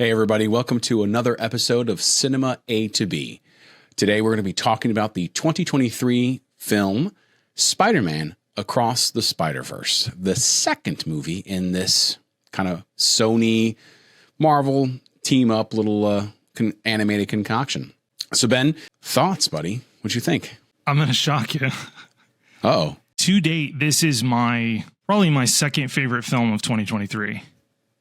Hey everybody, welcome to another episode of Cinema A to B. Today we're going to be talking about the 2023 film Spider-Man Across the Spider-Verse, the second movie in this kind of Sony Marvel team-up little animated concoction. So Ben, thoughts, buddy? What'd you think? I'm going to shock you. Uh-oh. To date, this is probably my second favorite film of 2023.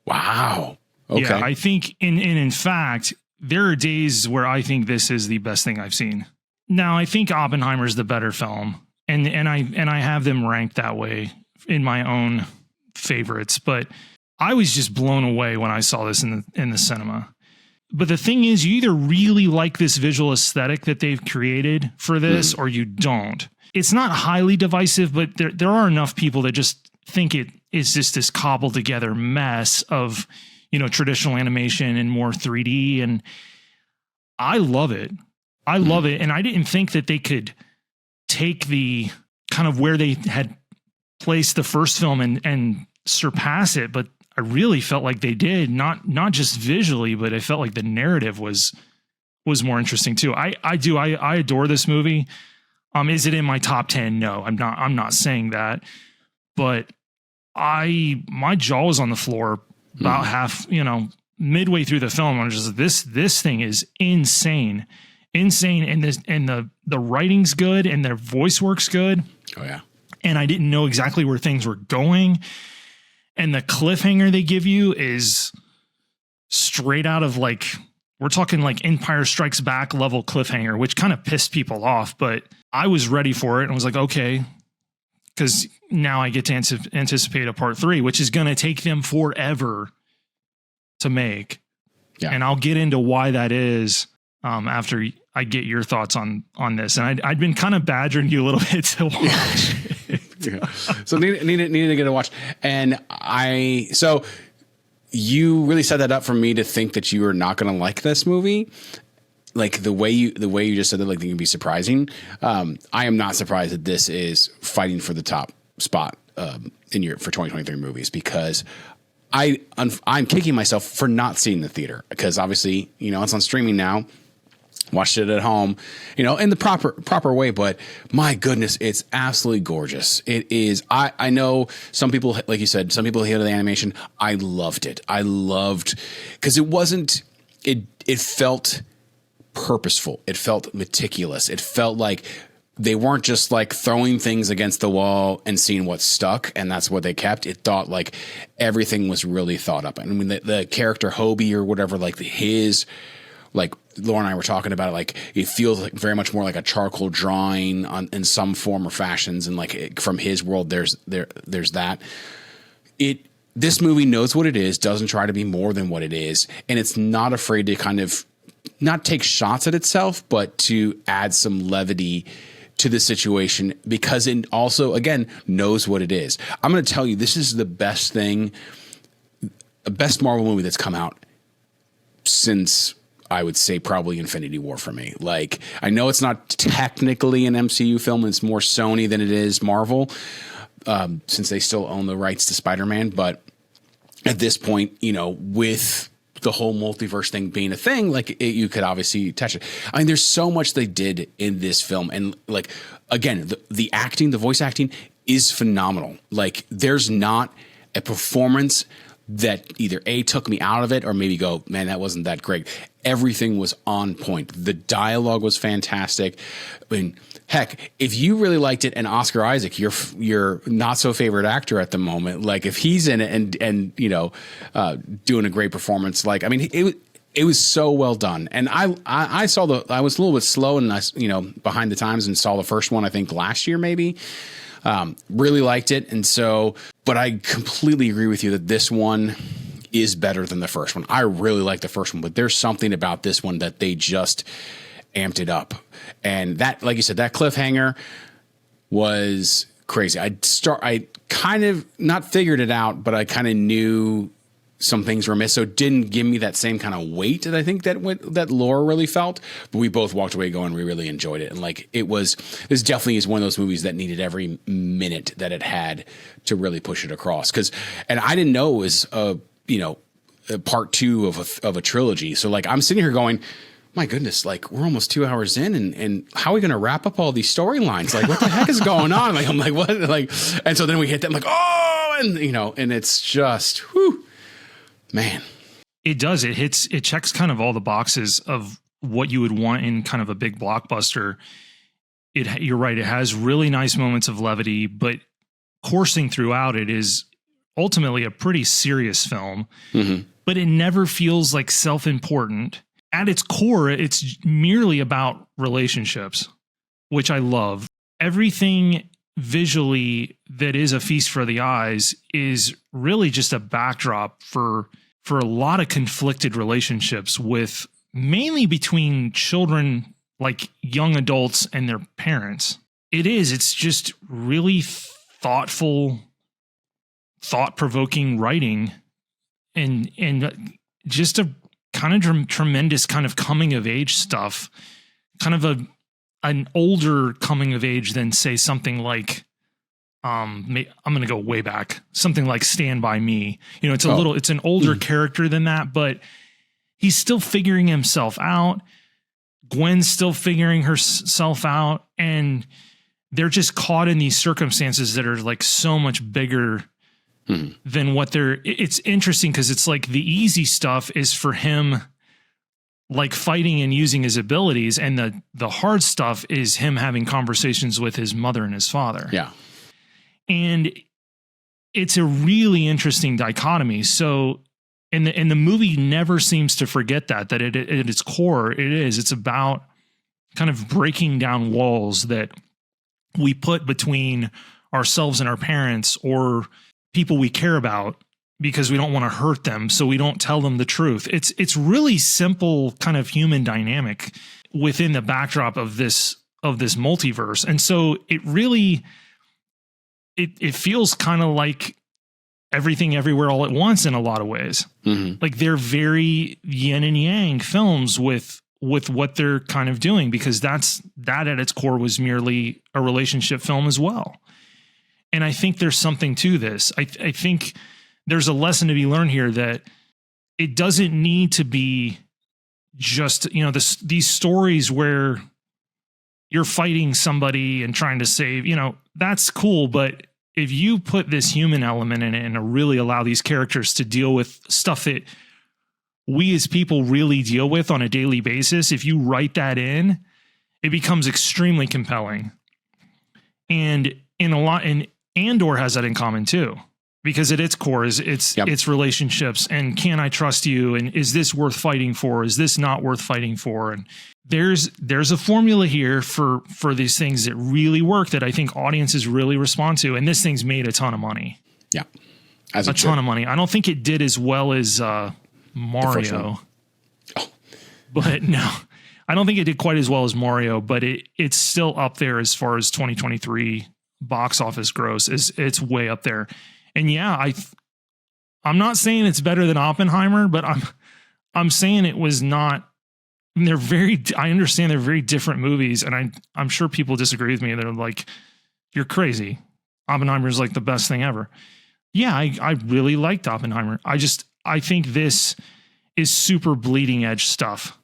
Wow. Okay. Yeah, I think, in fact, there are days where I think this is the best thing I've seen. Now, I think Oppenheimer is the better film, and I have them ranked that way in my own favorites. But I was just blown away when I saw this in the cinema. But the thing is, you either really like this visual aesthetic that they've created for this, or you don't. It's not highly divisive, but there are enough people that just think it is just this cobbled together mess of, traditional animation and more 3D. And I love it. I love it. And I didn't think that they could take the kind of where they had placed the first film and surpass it. But I really felt like they did, not just visually, but I felt like the narrative was more interesting too. I adore this movie. Is it in my top 10? No, I'm not saying that, but my jaw was on the floor about half, midway through the film. I was just, this thing is insane. And the writing's good and their voice work's good. Oh yeah. And I didn't know exactly where things were going. And the cliffhanger they give you is straight out of we're talking like Empire Strikes Back level cliffhanger, which kind of pissed people off, but I was ready for it and was like, okay, because now I get to anticipate a part 3, which is going to take them forever to make. Yeah. And I'll get into why that is after I get your thoughts on this. And I'd been kind of badgering you a little bit to watch. Yeah. So needed to get a watch. And so you really set that up for me to think that you were not going to like this movie. Like the way you just said that, like, it can be surprising. I am not surprised that this is fighting for the top spot for 2023 movies, because I'm kicking myself for not seeing the theater, because obviously, it's on streaming now. Watched it at home, in the proper way. But my goodness, it's absolutely gorgeous. It is. I know some people, like you said, some people hated the animation. I loved it. I loved, because it felt purposeful. It felt meticulous. It felt like they weren't just like throwing things against the wall and seeing what stuck, and that's what they kept. It thought like everything was really thought up. And when the character Hobie or whatever, like like Laura and I were talking about it, like it feels like very much more like a charcoal drawing in some form or fashions, and like from his world, there's that. This movie knows what it is, doesn't try to be more than what it is, and it's not afraid to kind of not take shots at itself, but to add some levity to the situation, because it also, again, knows what it is. I'm going to tell you, this is the best Marvel movie that's come out since, I would say, probably Infinity War for me. Like, I know it's not technically an MCU film, it's more Sony than it is Marvel, since they still own the rights to Spider-Man. But at this point, with the whole multiverse thing being a thing, you could obviously touch it. I mean, there's so much they did in this film. And again, the acting, the voice acting is phenomenal. Like, there's not a performance that either took me out of it or maybe go, man, that wasn't that great. Everything was on point. The dialogue was fantastic. I mean, heck, if you really liked it, and Oscar Isaac, your not so favorite actor at the moment, like if he's in it and doing a great performance, like, I mean, it was so well done. And I was a little bit slow and behind the times, and saw the first one, I think last year maybe. Really liked it. And so, but I completely agree with you that this one is better than the first one. I really like the first one, but there's something about this one that they just amped it up. And that, like you said, that cliffhanger was crazy. I kind of not figured it out, but I kind of knew some things were missed, so it didn't give me that same kind of weight that I think that Laura really felt. But we both walked away going, we really enjoyed it, and this definitely is one of those movies that needed every minute that it had to really push it across. And I didn't know it was part 2 of a trilogy. So like I'm sitting here going, my goodness, like we're almost 2 hours in and how are we going to wrap up all these storylines? Like what the heck is going on? Like, I'm like, what? Like, and so then we hit that, I'm like, oh, and and it's just, whew, man. It does. It checks kind of all the boxes of what you would want in kind of a big blockbuster. You're right. It has really nice moments of levity, but coursing throughout it is ultimately a pretty serious film, but it never feels like self-important. At its core, it's merely about relationships, which I love. Everything visually that is a feast for the eyes is really just a backdrop for a lot of conflicted relationships with mainly between children, like young adults and their parents. It's just really thoughtful, thought-provoking writing and just a kind of tremendous kind of coming of age stuff, kind of an older coming of age than say something like, I'm going to go way back, something like Stand By Me. It's an older character than that, but he's still figuring himself out. Gwen's still figuring herself out, and they're just caught in these circumstances that are like so much bigger than what it's interesting because it's like the easy stuff is for him, like fighting and using his abilities. And the hard stuff is him having conversations with his mother and his father. Yeah. And it's a really interesting dichotomy. So, and the movie never seems to forget that at its core, it's about kind of breaking down walls that we put between ourselves and our parents or people we care about because we don't want to hurt them. So we don't tell them the truth. It's really simple kind of human dynamic within the backdrop of this multiverse. And so it really, it feels kind of like Everything Everywhere All at Once in a lot of ways. Like they're very yin and yang films with what they're kind of doing, because that at its core was merely a relationship film as well. And I think there's something to this. I think there's a lesson to be learned here that it doesn't need to be just, these stories where you're fighting somebody and trying to save, that's cool. But if you put this human element in it and really allow these characters to deal with stuff that we as people really deal with on a daily basis, if you write that in, it becomes extremely compelling. And Andor has that in common too, because at its core it's relationships and can I trust you? And is this worth fighting for? Is this not worth fighting for? And there's a formula here for these things that really work that I think audiences really respond to. And this thing's made a ton of money. Yeah. A ton of money. I don't think it did as well as Mario. But no, I don't think it did quite as well as Mario, but it's still up there as far as 2023 box office gross. It's way up there. And yeah, I'm not saying it's better than Oppenheimer, but I'm saying it was not. I understand they're very different movies, and I'm sure people disagree with me. They're like, you're crazy. Oppenheimer's like the best thing ever. Yeah, I really liked Oppenheimer. I think this is super bleeding edge stuff.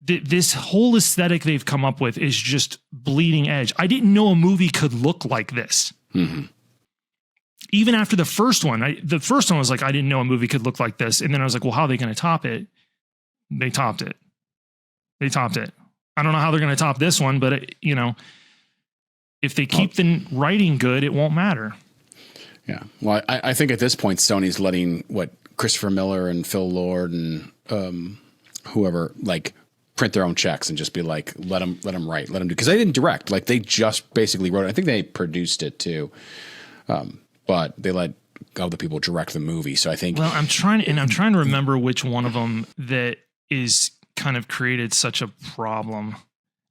This whole aesthetic they've come up with is just bleeding edge. I didn't know a movie could look like this. Even after the first one, the first one was like, I didn't know a movie could look like this. And then I was like, well, how are they going to top it? They topped it. I don't know how they're going to top this one, but if they keep the writing good, it won't matter. Yeah. Well, I think at this point, Sony's letting Christopher Miller and Phil Lord and whoever like print their own checks and just be like, let them write, let them do, because they didn't direct. Like they just basically wrote it. I think they produced it too, but they let other people direct the movie. So I think. Well, I'm trying to remember which one of them that is kind of created such a problem.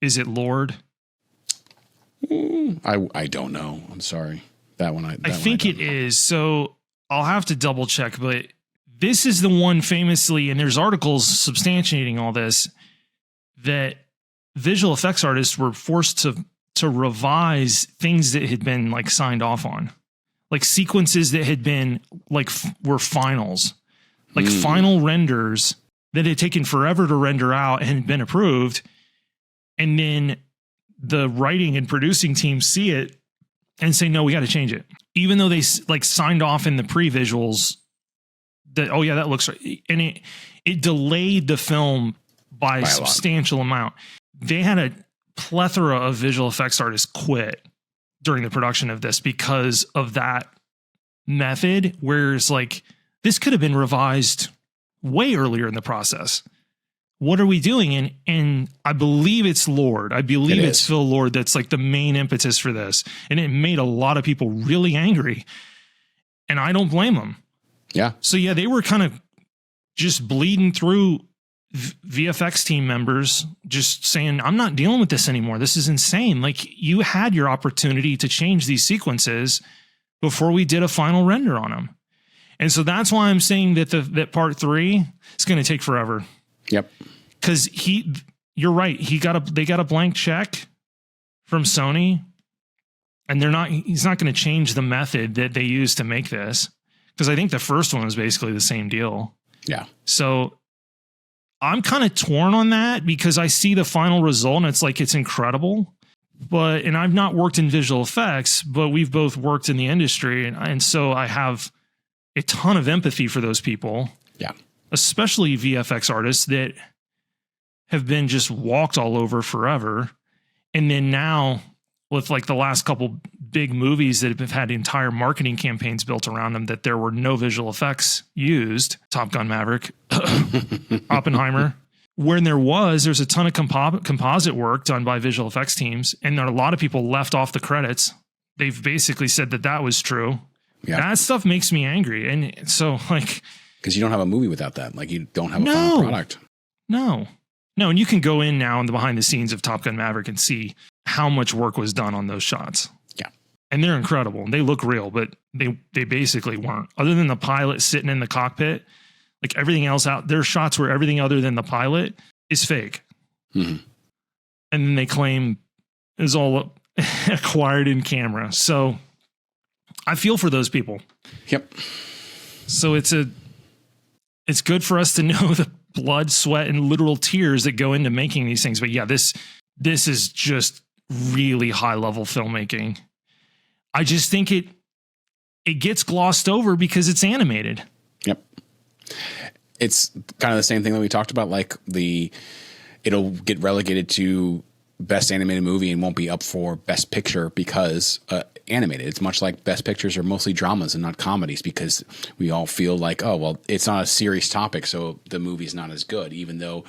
Is it Lord? I don't know. I'm sorry. That one I think it is. So I'll have to double check, but this is the one famously, and there's articles substantiating all this, that visual effects artists were forced to revise things that had been like signed off on, like sequences that had been like were finals. like final renders that had taken forever to render out and had been approved. And then the writing and producing team see it and say, no, we got to change it. Even though they like signed off in the pre-visuals that, oh yeah, that looks right. And it delayed the film by a substantial amount. They had a plethora of visual effects artists quit during the production of this because of that method, whereas like this could have been revised way earlier in the process. What are we doing? And I believe it's Lord. I believe it's Phil Lord that's like the main impetus for this. And it made a lot of people really angry. And I don't blame them. Yeah. So yeah, they were kind of just bleeding through VFX team members, just saying, I'm not dealing with this anymore. This is insane. Like, you had your opportunity to change these sequences before we did a final render on them. And so that's why I'm saying that that part 3 is going to take forever. Yep. Because you're right. They got a blank check from Sony, and he's not going to change the method that they use to make this. Because I think the first one was basically the same deal. Yeah. So I'm kind of torn on that because I see the final result and it's like, it's incredible. And I've not worked in visual effects, but we've both worked in the industry. And so I have a ton of empathy for those people. Yeah. Especially VFX artists that have been just walked all over forever. And then now with like the last couple big movies that have had entire marketing campaigns built around them, that there were no visual effects used. Top Gun Maverick, Oppenheimer. When there's a ton of composite work done by visual effects teams. And there are a lot of people left off the credits. They've basically said that was true. Yeah. That stuff makes me angry. And so like, because you don't have a movie without that. Like, you don't have a final product. No. And you can go in now in the behind the scenes of Top Gun Maverick and see how much work was done on those shots. Yeah. And they're incredible. They look real, but they basically weren't. Other than the pilot sitting in the cockpit, like everything else out, there's shots where everything other than the pilot is fake. Mm-hmm. And then they claim is all acquired in camera. So I feel for those people. Yep. So it's good for us to know the blood, sweat, and literal tears that go into making these things. But yeah, this is just really high level filmmaking. I just think it gets glossed over because it's animated. Yep. It's kind of the same thing that we talked about. Like it'll get relegated to best animated movie and won't be up for best picture because animated. It's much like best pictures are mostly dramas and not comedies because we all feel like, oh, well, it's not a serious topic, so the movie's not as good, even though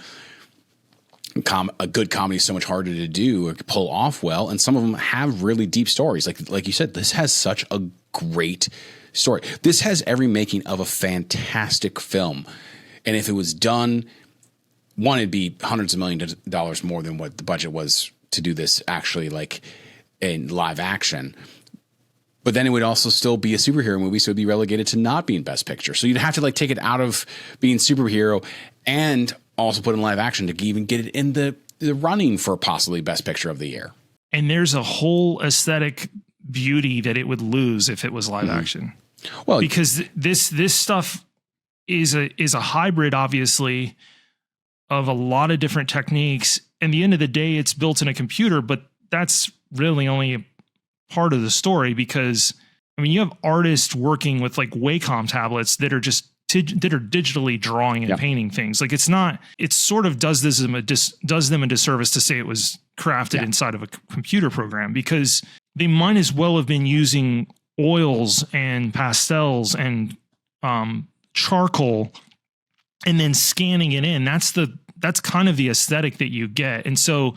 a good comedy is so much harder to do or pull off well. And some of them have really deep stories. Like you said, this has such a great story. This has every making of a fantastic film. And if it was done, one, it'd be hundreds of millions of dollars more than what the budget was to do this actually like in live action. But then it would also still be a superhero movie, so it'd be relegated to not being best picture. So you'd have to like take it out of being superhero and also put in live action to even get it in the running for possibly best picture of the year. And there's a whole aesthetic beauty that it would lose if it was live action. Well, because this stuff is a hybrid, obviously, of a lot of different techniques. And the end of the day, it's built in a computer, but that's really only a part of the story because, I mean, you have artists working with like Wacom tablets that are just that are digitally drawing and painting things. Like it sort of does them a disservice to say it was crafted inside of a computer program because they might as well have been using oils and pastels and charcoal and then scanning it in. That's kind of the aesthetic that you get. And so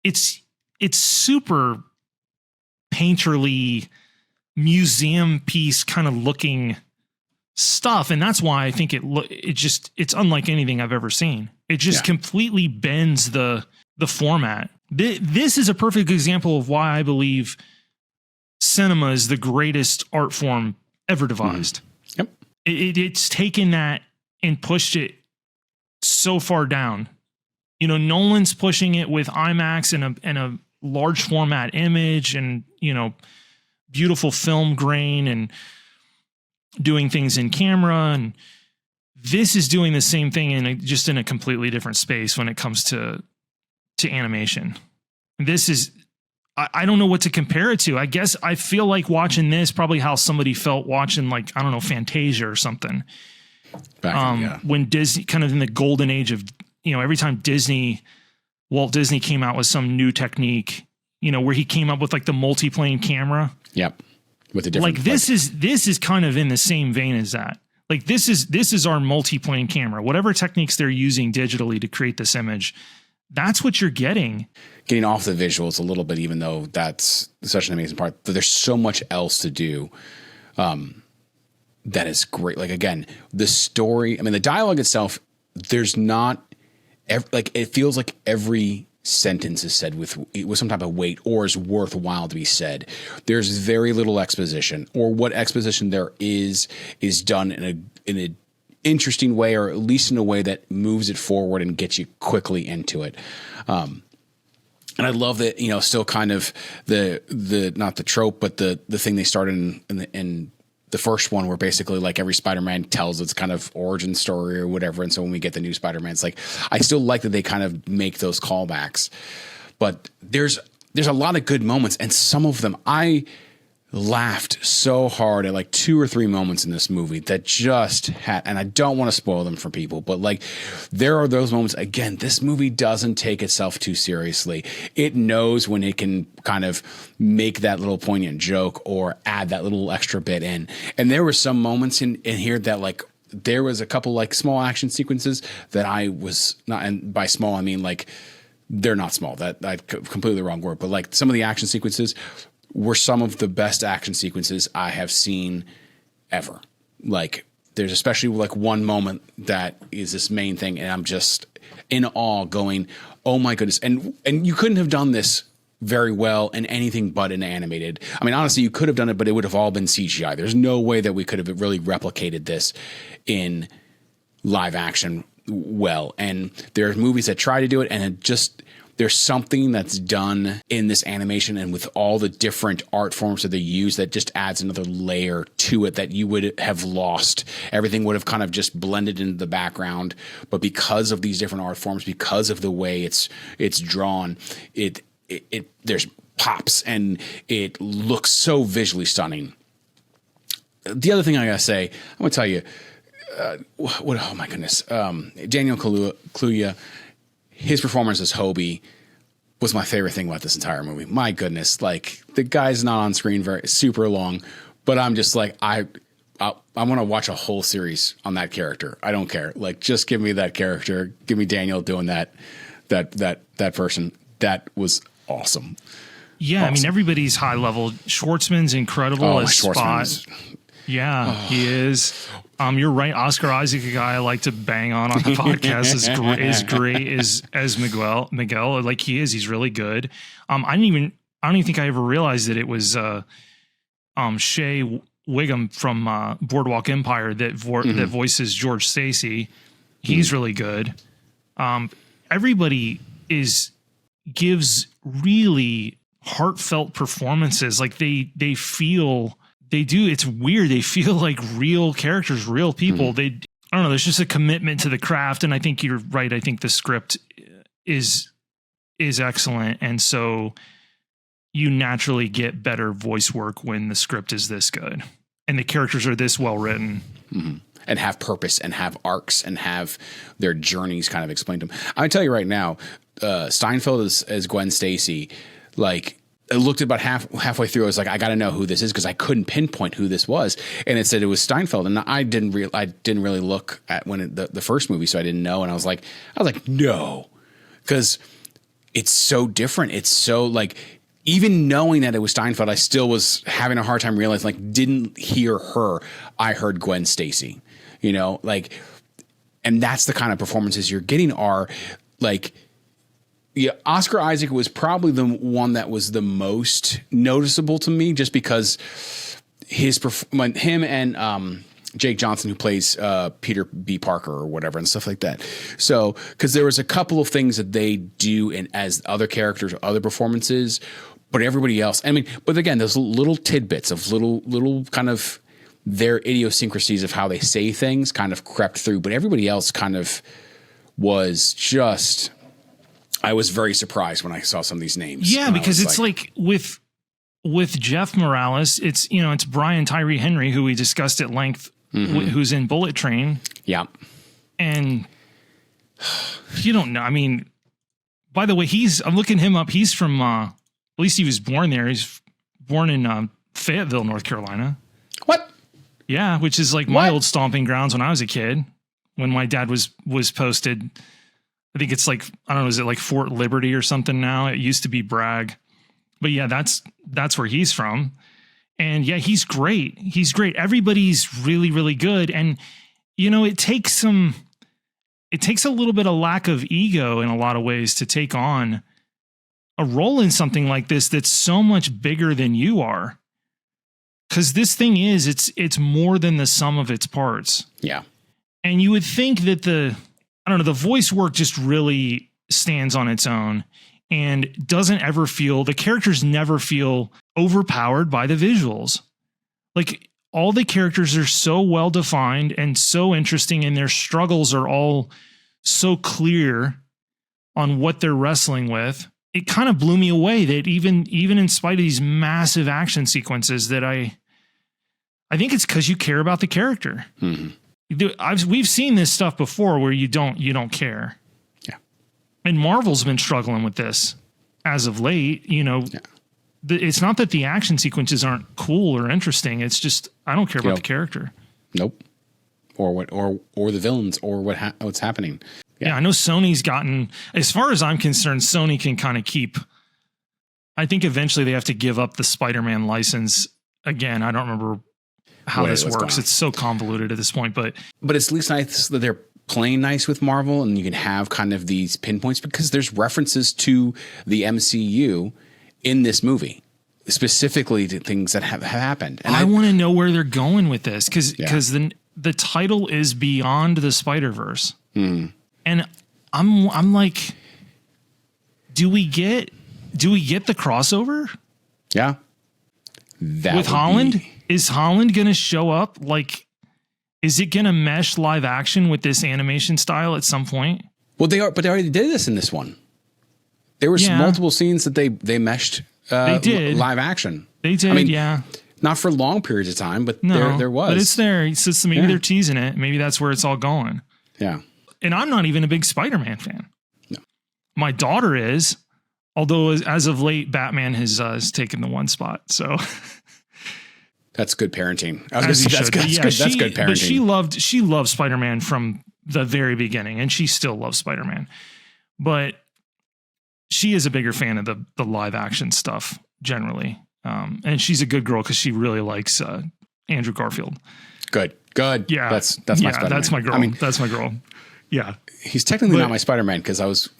it's super painterly museum piece kind of looking stuff. And that's why I think it's unlike anything I've ever seen. It just completely bends the format. This is a perfect example of why I believe cinema is the greatest art form ever devised. Yep. It's taken that and pushed it so far down. You know, Nolan's pushing it with IMAX and a large format image and, you know, beautiful film grain and doing things in camera. And this is doing the same thing just in a completely different space when it comes to animation. This is, I don't know what to compare it to. I guess I feel like watching this probably how somebody felt watching, like, I don't know, Fantasia or something. When Disney, kind of in the golden age of, every time Walt Disney came out with some new technique, where he came up with like the multi-plane camera. Yep. With a different, like this is kind of in the same vein as that. Like this is our multi-plane camera. Whatever techniques they're using digitally to create this image, that's what you're getting. Getting off the visuals a little bit, even though that's such an amazing part. But there's so much else to do. That is great. Like, again, the story, I mean, the dialogue itself, there's not, it feels like every sentence is said with some type of weight or is worthwhile to be said. There's very little exposition, or what exposition there is done in an interesting way, or at least in a way that moves it forward and gets you quickly into it. And I love that, still kind of the not the trope, but the thing they started in the first one, where basically like every Spider-Man tells its kind of origin story or whatever. And so when we get the new Spider-Man, it's like, I still like that they kind of make those callbacks, but there's a lot of good moments, and some of them I laughed so hard at, like 2 or 3 moments in this movie that just had, and I don't want to spoil them for people, but like there are those moments. Again, this movie doesn't take itself too seriously. It knows when it can kind of make that little poignant joke or add that little extra bit in. And there were some moments in here that, like, there was a couple like small action sequences that I was not, and by small I mean like they're not small, that I completely wrong word, but like some of the action sequences were some of the best action sequences I have seen ever. Like, there's especially like one moment that is this main thing, and I'm just in awe, going, oh my goodness. And you couldn't have done this very well in anything but an animated. I mean, honestly, you could have done it, but it would have all been CGI. There's no way that we could have really replicated this in live action well. And there are movies that try to do it, and it just, there's something that's done in this animation and with all the different art forms that they use that just adds another layer to it that you would have lost. Everything would have kind of just blended into the background. But because of these different art forms, because of the way it's drawn, it there's pops, and it looks so visually stunning. The other thing I gotta say, I'm gonna tell you, oh my goodness, Daniel Kaluuya, his performance as Hobie was my favorite thing about this entire movie. My goodness, like, the guy's not on screen super long, but I'm just like, I'm going to watch a whole series on that character. I don't care. Like, just give me that character. Give me Daniel doing that person. That was awesome. Yeah. Awesome. I mean, everybody's high level. Schwartzman's incredible as Spot. Yeah, he is. You're right. Oscar Isaac, a guy I like to bang on the podcast, is great as Miguel. Like, he is. He's really good. I don't even think I ever realized that it was Shea Wiggum from Boardwalk Empire that voices George Stacy. He's really good. Everybody gives really heartfelt performances. Like, they feel. They do. It's weird. They feel like real characters, real people. I don't know. There's just a commitment to the craft. And I think you're right. I think the script is excellent. And so you naturally get better voice work when the script is this good and the characters are this well written. Mm-hmm. And have purpose and have arcs and have their journeys kind of explained to them. I tell you right now, Steinfeld as Gwen Stacy, like, I looked about halfway through. I was like, I got to know who this is, because I couldn't pinpoint who this was, and it said it was Steinfeld, and I didn't really look at when the first movie, so I didn't know, and I was like, no, because it's so different. It's so, like, even knowing that it was Steinfeld, I still was having a hard time realizing, like, didn't hear her. I heard Gwen Stacy, like, and that's the kind of performances you're getting are like. Yeah, Oscar Isaac was probably the one that was the most noticeable to me, just because him and Jake Johnson, who plays Peter B. Parker or whatever and stuff like that. So, because there was a couple of things that they do as other characters, other performances, but everybody else. I mean, but again, those little tidbits of little kind of their idiosyncrasies of how they say things kind of crept through, but everybody else kind of was just, I was very surprised when I saw some of these names. Yeah, because it's like with Jeff Morales, it's Brian Tyree Henry, who we discussed at length, who's in Bullet Train. Yeah. And you don't know. I mean, by the way, I'm looking him up. He's from, at least he was born there. He's born in Fayetteville, North Carolina. What? Yeah, which is like my old stomping grounds when I was a kid, when my dad was posted. I think it's like, I don't know, is it like Fort Liberty or something now? It used to be Bragg. But yeah, that's where he's from. And yeah, he's great. He's great. Everybody's really, really good. And, it takes a little bit of lack of ego in a lot of ways to take on a role in something like this that's so much bigger than you are. Because this thing it's more than the sum of its parts. Yeah. And you would think that the voice work just really stands on its own and the characters never feel overpowered by the visuals. Like, all the characters are so well defined and so interesting, and their struggles are all so clear on what they're wrestling with. It kind of blew me away that even in spite of these massive action sequences, that I think it's because you care about the character. Mm-hmm. We've seen this stuff before where you don't care. Yeah. And Marvel's been struggling with this as of late. Yeah. It's not that the action sequences aren't cool or interesting. It's just, I don't care about the character. Nope. Or the villains or what's happening. Yeah, I know Sony's gotten, as far as I'm concerned, Sony can kind of keep, I think eventually they have to give up the Spider-Man license again. I don't remember how this works. It's so convoluted at this point, but it's at least nice that they're playing nice with Marvel, and you can have kind of these pinpoints because there's references to the MCU in this movie, specifically to things that have happened. And I want to know where they're going with this because the title is Beyond the Spider-Verse. And I'm like, do we get the crossover? Yeah. With Holland? Is Holland going to show up? Like, is it going to mesh live action with this animation style at some point? Well, they already did this in this one. There were multiple scenes that they meshed they did. Live action. They did, I mean, yeah. Not for long periods of time, but there was. But it's there. So maybe they're teasing it. Maybe that's where it's all going. Yeah. And I'm not even a big Spider-Man fan. No. My daughter is, although as of late, Batman has taken the one spot. So that's good parenting. I was going to say that's good parenting. But she loved Spider-Man from the very beginning, and she still loves Spider-Man. But she is a bigger fan of the live action stuff generally. And she's a good girl because she really likes Andrew Garfield. Good. Yeah. That's my Spider-Man. That's my girl. I mean, that's my girl. Yeah. He's technically not my Spider-Man because I was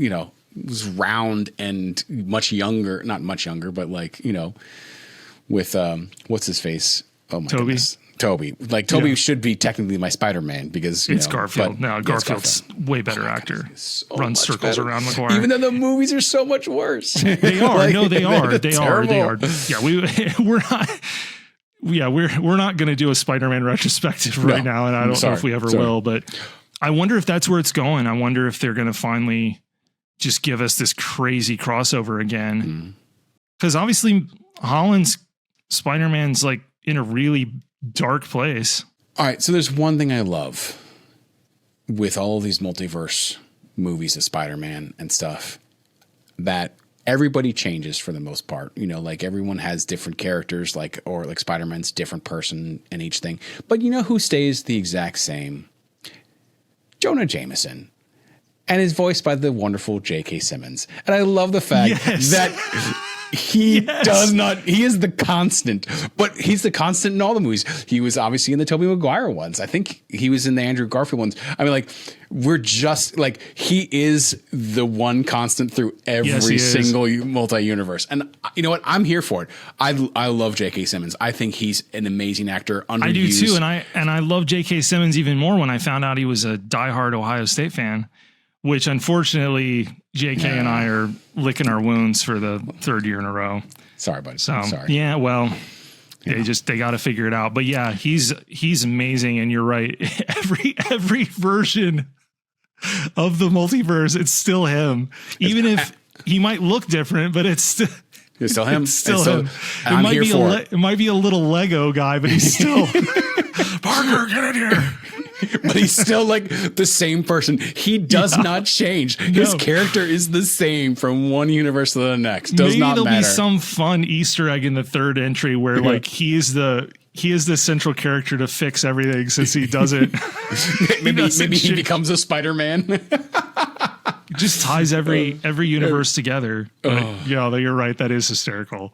round and much younger, not much younger, but like, with, what's his face? Oh my goodness. Tobey. Like Tobey should be technically my Spider-Man because it's Garfield. No, Garfield's way better actor. So runs circles better around Maguire. Even though the movies are so much worse. They are. Like, no, they are. They are. Yeah, we're not. Yeah, we're not going to do a Spider-Man retrospective right now, and I don't know if we ever will. But I wonder if that's where it's going. I wonder if they're going to finally just give us this crazy crossover again. Because obviously, Holland's Spider-Man's like in a really dark place. All right, so there's one thing I love with all of these multiverse movies of Spider-Man and stuff, that everybody changes for the most part. Like everyone has different characters, like Spider-Man's different person in each thing. But who stays the exact same? Jonah Jameson. And is voiced by the wonderful J.K. Simmons. And I love the fact that he does not, he is the constant, but he's the constant in all the movies. He was obviously in the Tobey Maguire ones. I think he was in the Andrew Garfield ones. I mean, like, we're just like, he is the one constant through every single multi-universe. And you know what? I'm here for it. I love J.K. Simmons. I think he's an amazing actor. Underused. I do too. And I love J.K. Simmons even more when I found out he was a diehard Ohio State fan, which unfortunately JK and I are licking our wounds for the third year in a row. Sorry, buddy. So, sorry. Yeah, well, They got to figure it out. But yeah, he's amazing. And you're right. Every version of the multiverse, it's still him. Even if he might look different, but it's still him. It's still him. It might be a little Lego guy, but he's still Parker, get in here. But he's still like the same person. He does not change. His character is the same from one universe to the next. Maybe there'll be some fun Easter egg in the third entry where like he is the central character to fix everything, since he doesn't. maybe he becomes a Spider-Man. Just ties every universe together. But, yeah, you're right. That is hysterical.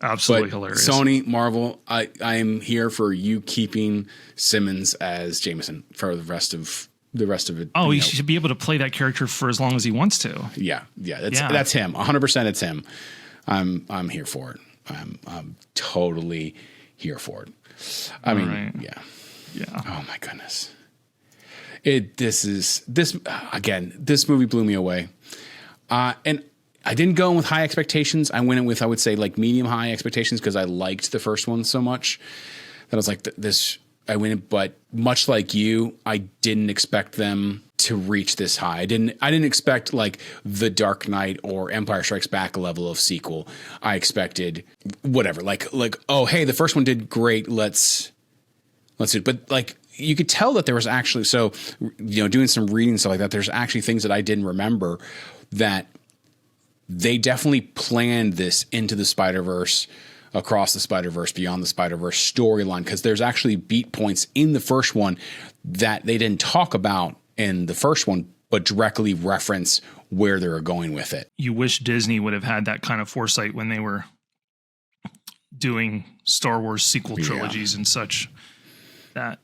Absolutely hilarious. Sony, Marvel, I am here for you keeping Simmons as Jameson for the rest of it. Oh, he should be able to play that character for as long as he wants to. Yeah. That's him. 100%. It's him. I'm here for it. I'm totally here for it. I mean, yeah. Oh my goodness. This movie blew me away. And I didn't go in with high expectations. I went in with, I would say, like medium high expectations, because I liked the first one so much that I was like, I went in, but much like you, I didn't expect them to reach this high. I didn't expect like The Dark Knight or Empire Strikes Back level of sequel. I expected whatever, like, oh, hey, the first one did great. Let's do it. But like, you could tell that there was actually, doing some reading and stuff like that, there's actually things that I didn't remember, that they definitely planned this into the Spider-Verse, across the Spider-Verse, beyond the Spider-Verse storyline, because there's actually beat points in the first one that they didn't talk about in the first one, but directly reference where they were going with it. You wish Disney would have had that kind of foresight when they were doing Star Wars sequel trilogies and such. That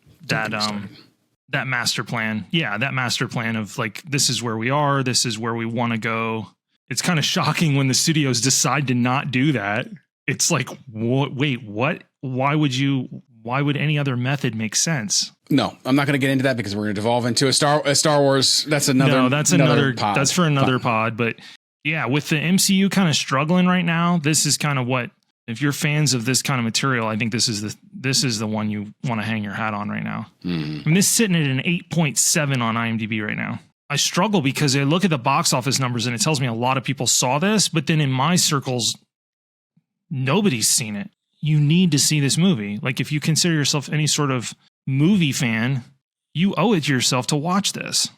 master plan. Yeah, that master plan of like, this is where we are, this is where we want to go. It's kind of shocking when the studios decide to not do that. It's like, wait, what? Why would any other method make sense? No, I'm not going to get into that, because we're going to devolve into a Star Wars. That's another. No, that's another pod. That's for another pod. But yeah, with the MCU kind of struggling right now, this is kind of what, if you're fans of this kind of material, I think this is the one you want to hang your hat on right now. I mean, this is sitting at an 8.7 on IMDb right now. I struggle because I look at the box office numbers and it tells me a lot of people saw this, but then in my circles, nobody's seen it. You need to see this movie. Like, if you consider yourself any sort of movie fan, you owe it to yourself to watch this.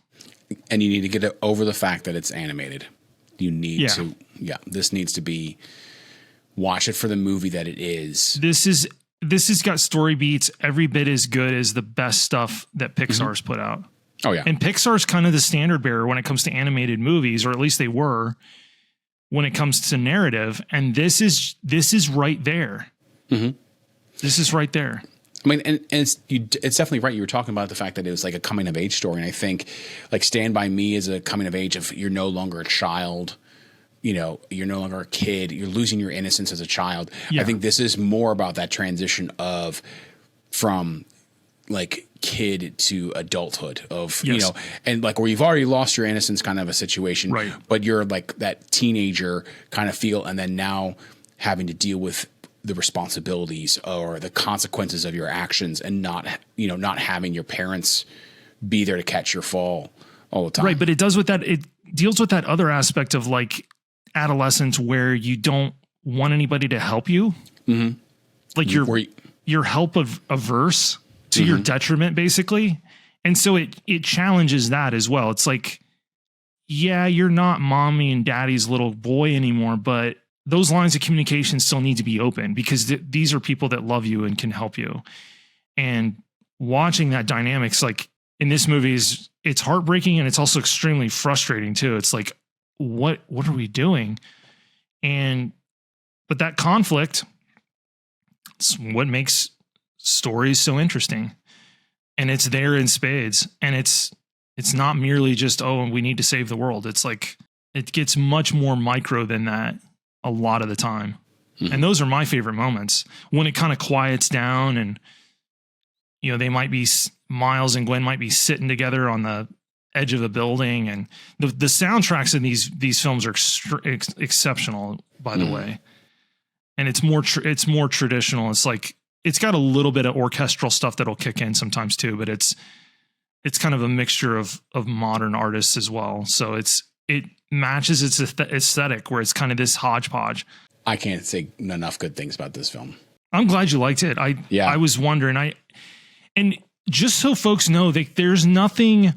And you need to get over the fact that it's animated. You need to, this needs to be, watch it for the movie that it is. This has got story beats every bit as good as the best stuff that Pixar's put out. Oh yeah. And Pixar's kind of the standard bearer when it comes to animated movies, or at least they were when it comes to narrative. And this is right there. This is right there. I mean, and it's definitely right. You were talking about the fact that it was like a coming of age story. And I think like Stand By Me is a coming of age of, you're no longer a child. You're no longer a kid. You're losing your innocence as a child. Yeah. I think this is more about that transition from like kid to adulthood of, and like where you've already lost your innocence kind of a situation, right? But you're like that teenager kind of feel, and then now having to deal with the responsibilities or the consequences of your actions, and not having your parents be there to catch your fall all the time. Right. But it deals with that other aspect of like adolescence where you don't want anybody to help you. Like you're help averse to your detriment, basically. And so it challenges that as well. It's like, yeah, you're not mommy and daddy's little boy anymore, but those lines of communication still need to be open, because these are people that love you and can help you. And watching that dynamics, like in this movie, it's heartbreaking, and it's also extremely frustrating too. It's like, what are we doing? But that conflict, it's what makes stories so interesting. And it's there in spades. And it's not merely just, oh, we need to save the world. It's like, it gets much more micro than that a lot of the time. And those are my favorite moments, when it kind of quiets down, and they might be, Miles and Gwen might be sitting together on the edge of a building, and the soundtracks in these films are exceptional, by the way. and it's more traditional. It's like it's got a little bit of orchestral stuff that'll kick in sometimes too, but it's kind of a mixture of modern artists as well. So it matches its aesthetic, where it's kind of this hodgepodge. I can't say enough good things about this film. I'm glad you liked it. I was wondering. And just so folks know, that there's nothing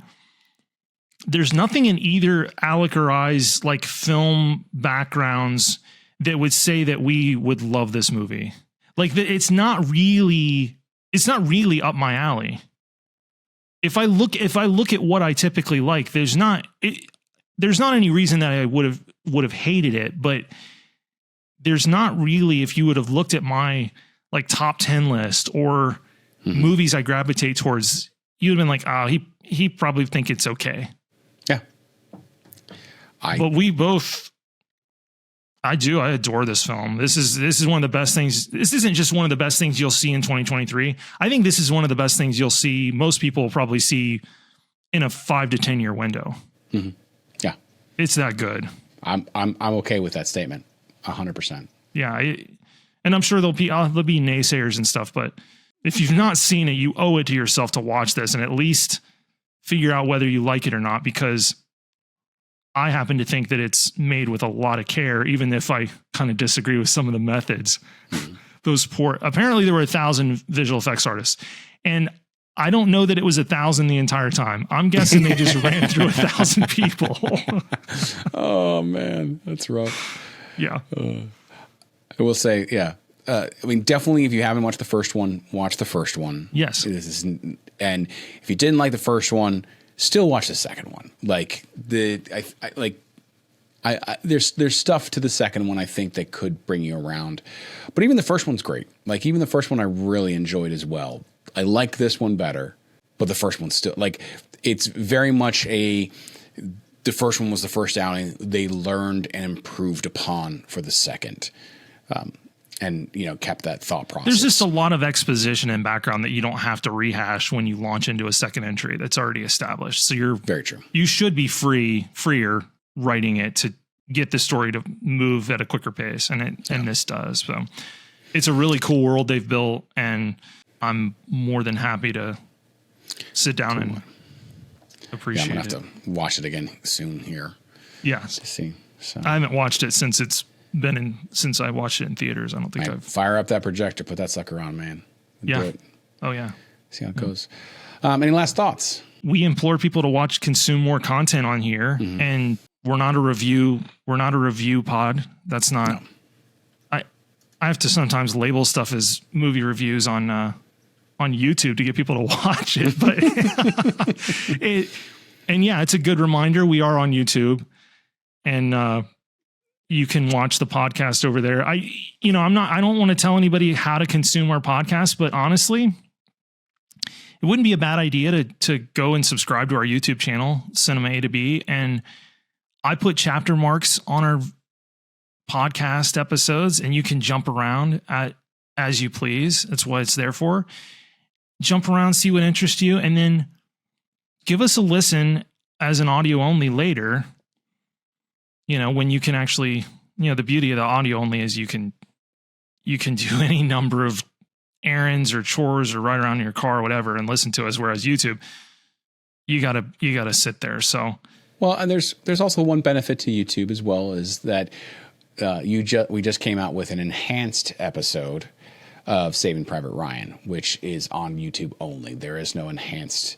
in either Alec or I's like film backgrounds that would say that we would love this movie. Like it's not really up my alley. If I look at what I typically like, there's not any reason that I would have hated it, but there's not really, if you would have looked at my like top 10 list or movies I gravitate towards, you'd have been like, oh, he probably think it's okay. Yeah. But we both, I adore this film. This is one of the best things. This isn't just one of the best things you'll see in 2023. I think this is one of the best things you'll see. Most people will probably see in a 5 to 10 year window. Mm-hmm. Yeah. It's that good. I'm okay with that statement. 100%. Yeah. And I'm sure there'll be naysayers and stuff, but if you've not seen it, you owe it to yourself to watch this and at least figure out whether you like it or not, because I happen to think that it's made with a lot of care, even if I kind of disagree with some of the methods. Apparently there were 1,000 visual effects artists, and I don't know that it was 1,000 the entire time. I'm guessing they just ran through 1,000 people. Oh man, that's rough. Yeah. I will say, yeah. I mean, definitely if you haven't watched the first one, watch the first one. Yes. And if you didn't like the first one, still watch the second one. Like there's stuff to the second one I think that could bring you around. But even the first one's great. Like even the first one I really enjoyed as well. I like this one better, but the first one's still like it's very much the first one was the first outing they learned and improved upon for the second. And, kept that thought process. There's just a lot of exposition and background that you don't have to rehash when you launch into a second entry that's already established. So you're very true. You should be freer writing it to get the story to move at a quicker pace. And this does. So it's a really cool world they've built, and I'm more than happy to sit down and appreciate it. I'm going to have to watch it again soon here. Yeah. To see. So. I haven't watched it since I watched it in theaters. I don't think I've fire up that projector, put that sucker on, man. Yeah. Do it. Oh yeah. See how it goes. Any last thoughts? We implore people to consume more content on here, and we're not a review pod. That's not. No. I have to sometimes label stuff as movie reviews on YouTube to get people to watch it, but it's a good reminder. We are on YouTube, and you can watch the podcast over there. I don't want to tell anybody how to consume our podcast, but honestly, it wouldn't be a bad idea to go and subscribe to our YouTube channel, Cinema A to B. And I put chapter marks on our podcast episodes, and you can jump around as you please. That's what it's there for. Jump around, see what interests you, and then give us a listen as an audio only later. When you can actually, the beauty of the audio only is you can do any number of errands or chores or ride around in your car or whatever and listen to us. Whereas YouTube, you gotta sit there. So, well, and there's also one benefit to YouTube as well, is that we just came out with an enhanced episode of Saving Private Ryan, which is on YouTube only. There is no enhanced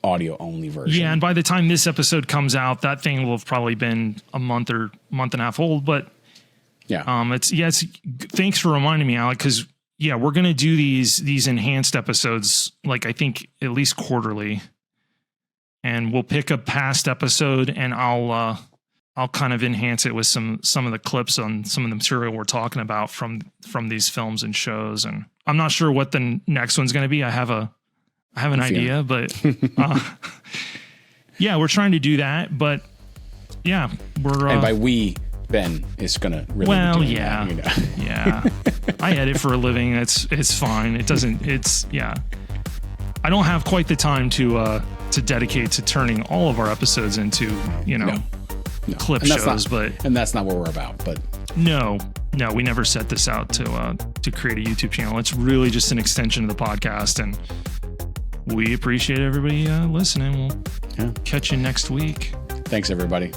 audio only version. Yeah, and by the time this episode comes out, that thing will have probably been a month and a half old. But yeah, it's thanks for reminding me, Alec, because we're gonna do these enhanced episodes, like I think at least quarterly, and we'll pick a past episode and I'll kind of enhance it with some of the clips on some of the material we're talking about from these films and shows. And I'm not sure what the next one's going to be. I have an idea, but we're trying to do that. But we're and by we, Ben is going to really be doing that, yeah. I edit for a living. It's fine. It doesn't. I don't have quite the time to dedicate to turning all of our episodes into No. clip shows, and that's not what we're about. But No, we never set this out to create a YouTube channel. It's really just an extension of the podcast, and we appreciate everybody listening. We'll catch you next week. Thanks, everybody.